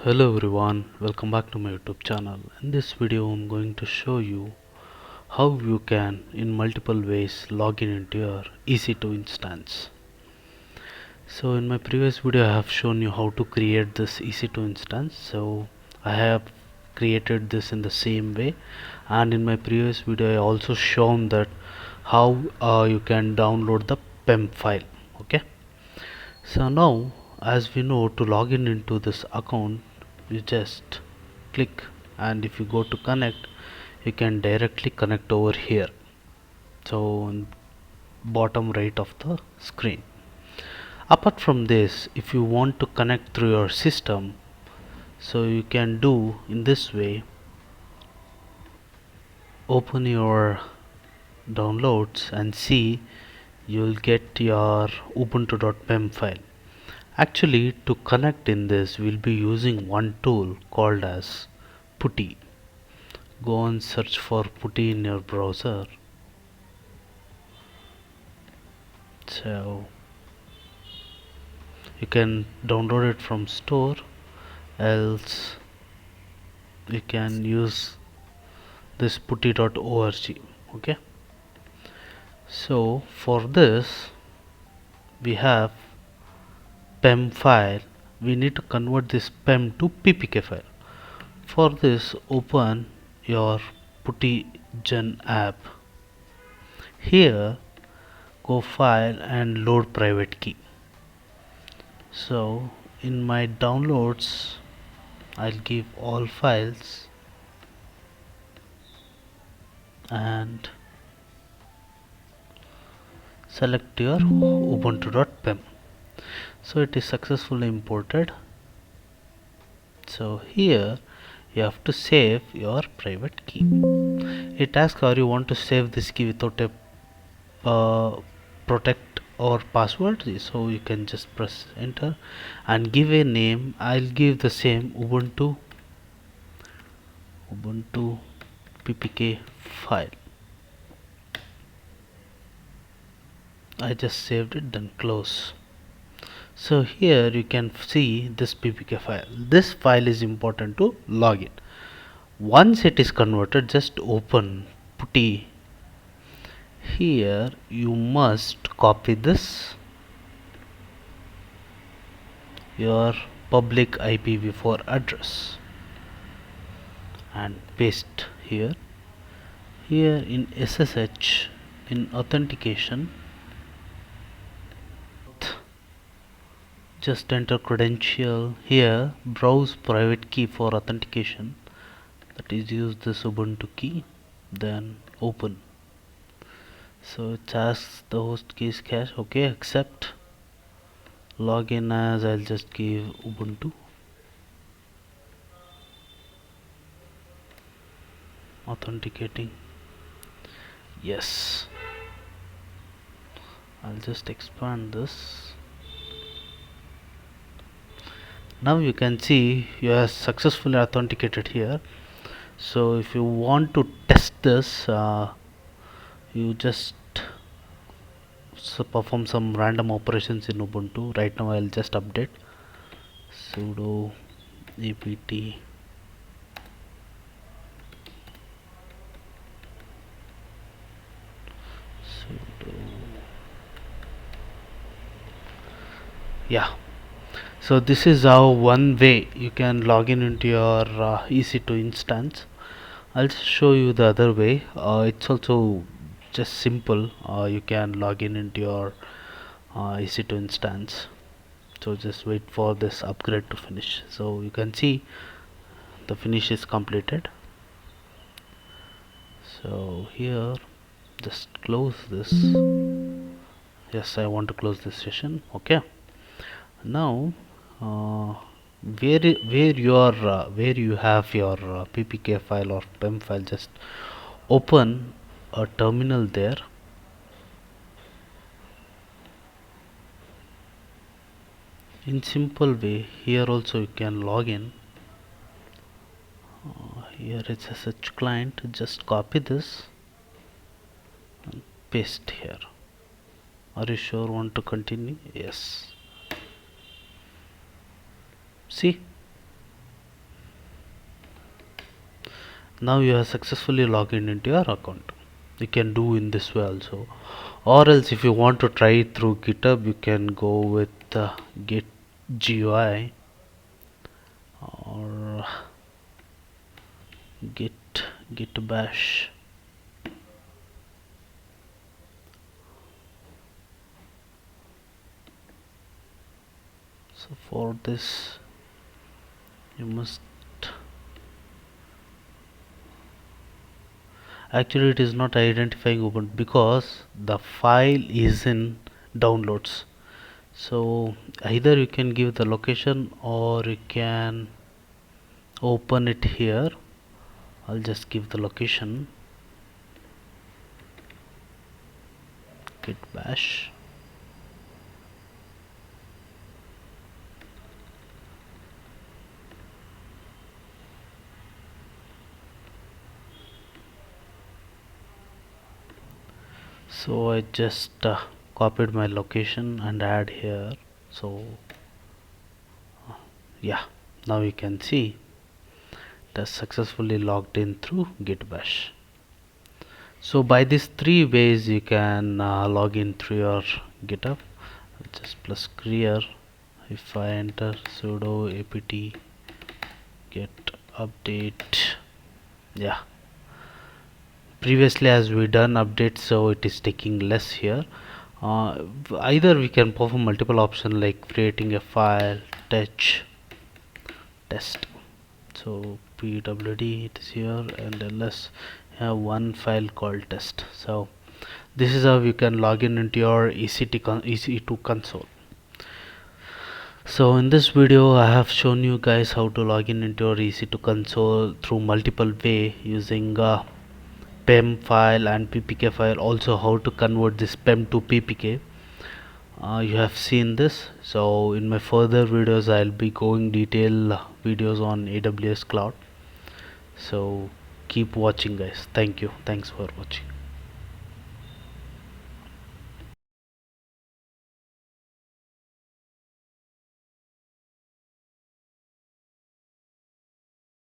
Hello everyone, welcome back to my YouTube channel. In this video I'm going to show you how you can in multiple ways log in into your EC2 instance. So in my previous video I have shown you how to create this EC2 instance. So I have created this in the same way, and in my previous video I also shown that how you can download the PEM file. Okay, so now as we know, to log in into this account you just click, and if you go to connect you can directly connect over here, so on bottom right of the screen. Apart from this, if you want to connect through your system, so you can do in this way. Open your downloads and see, you'll get your ubuntu.pem file. Actually, to connect in this we'll be using one tool called as PuTTY. Go and search for PuTTY in your browser. So you can download it from store, else you can use this putty.org. Okay, so for this we have PEM file. We need to convert this PEM to ppk file. For this, open your PuTTY gen app. Here go file and load private key. So in my downloads I'll give all files and select your ubuntu.pem. So it is successfully imported. So here you have to save your private key. It asks, or you want to save this key without a protect or password, so you can just press enter and give a name. I'll give the same ubuntu ppk file. I just saved it, then close. So here you can see this ppk file. This file is important to log in. Once it is converted, just open PuTTY. Here you must copy this, your public IPv4 address, and paste here. Here in SSH, in authentication, just enter credential. Here browse private key for authentication, that is use this ubuntu key, then open. So it asks the host key is cache. Okay, accept. Login as, I'll just give ubuntu. Authenticating, yes. I'll just expand this. Now you can see you are successfully authenticated here. So if you want to test this, you just perform some random operations in ubuntu. Right now I'll just update sudo apt sudo, yeah. So this is how one way you can log in into your EC2 instance. I'll just show you the other way. It's also just simple. You can log in into your EC2 instance. So just wait for this upgrade to finish. So you can see the finish is completed. So here just close this. Yes, I want to close this session. Okay, now where you have your ppk file or pem file, just open a terminal there. In simple way, here also you can log in. Here it's SSH client. Just copy this and paste here. Are you sure want to continue? Yes. See, Now you have successfully logged in into your account. You can do in this way also, or else if you want to try it through GitHub, you can go with Git GUI or Git Bash. So for this you must, actually it is not identifying open because the file is in downloads. So either you can give the location or you can open it here. I'll just give the location, Git Bash. So I just copied my location and add here. So yeah, now you can see it has successfully logged in through Git Bash. So by these three ways you can log in through your GitHub. Just plus clear. If I enter sudo apt get update, yeah, previously as we done update, so it is taking less here. Either we can perform multiple options like creating a file, test. So pwd it is here, and ls have one file called test. So this is how you can log in into your EC2 console. So in this video I have shown you guys how to log in into your EC2 console through multiple way using PEM file and ppk file, also how to convert this PEM to ppk. You have seen this, so in my further videos I'll be going detail videos on AWS cloud. So keep watching guys. Thanks for watching.